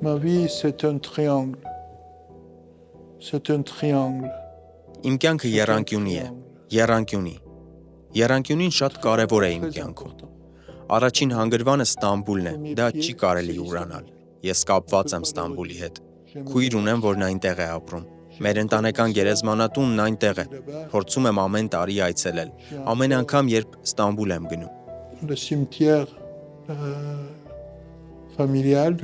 Ma vie, c'est un triangle. C'est un triangle. Իմ կյանքը եռանկյունի է, եռանկյունի։ Եռանկյունին շատ կարևոր է իմ կյանքում։ Առաջին հանգրվանը Ստամբուլն է, դա չի կարելի ուրանալ։ Ես կապված եմ Ստամբուլի հետ։ Քույր ունեմ, որն այնտեղ է ապրում։ Մեր ընտանեկան գերեզմանատունն այնտեղ է։ Փորձում եմ ամեն տարի այցելել։ Ամեն անգամ, երբ Ստամբուլ եմ գնում։ Le cimetière familial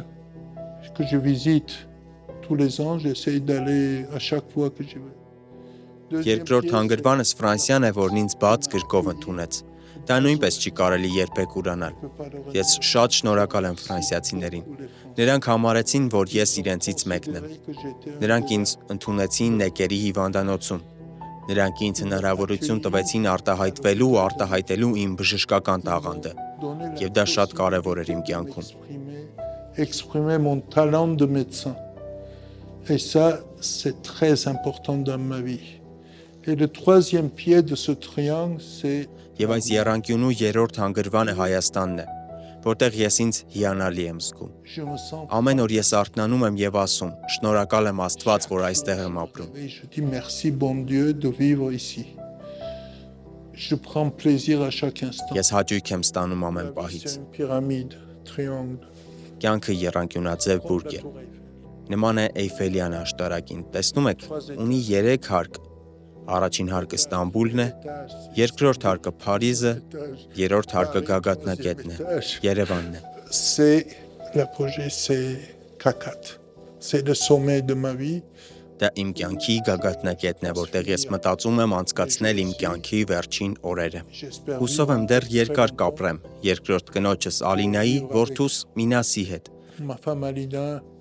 que je visite tous les ans, j'essaie d'aller à chaque fois que je vais. Երկրորդ հանգրվանս Ֆրանսիան է, որն ինձ բաց գրկով ընդունեց։ Դա նույնպես չի կարելի երբեք ուրանալ։ Ես շատ շնորհակալ եմ ֆրանսիացիներին։ Նրանք համարեցին, որ ես իրենցից մեկն եմ։ Նրանք ինձ ընդունեցին Նեկերի հիվանդանոցում։ Նրանք ինձ հնարավորություն տվեցին արտահայտվելու ու արտահայտելու իմ բժշկական տաղանդը։ Եվ դա շատ կարևոր էր իմ կյանքում։ Exprimer mon talent de médecin. Et ça, c'est très important dans ma vie. Et le troisième pied de ce triangle, c'est Եվ այս եռանկյունու երրորդ հանգրվանը Հայաստանն է, որտեղ ես ինձ հիանալի եմ զգում։ je me sens. Ամեն օր ես արթնանում եմ եւ ասում. շնորհակալ եմ Աստված, որ այստեղ եմ ապրում։ Et je dis merci bon Dieu de vivre ici. Je prends plaisir à chaque instant. Ես հաճույք եմ ստանում ամեն C'est պահից։ une pyramide, triangle. Կյանքը եռանկյունաձև բուրգ է։ Նման է Էյֆելյան աշտարակին։ Տեսնում եք, ունի 3 հարկ։ Առաջին հարկը Ստամբուլն է, երկրորդ հարկը Փարիզը, երրորդ հարկը գագաթնակետն է, Երևանն է։ C'est l'apogée, c'est Kakat. C'est le sommet de ma vie. Դա իմ կյանքի գագաթնակետն է, որտեղ ես մտածում եմ անցկացնել իմ կյանքի վերջին օրերը։ J'espère Հուսով եմ դեռ երկար կապրեմ երկրորդ կնոջս Ալինայի, որդուս Մինասի հետ։ ma femme Alina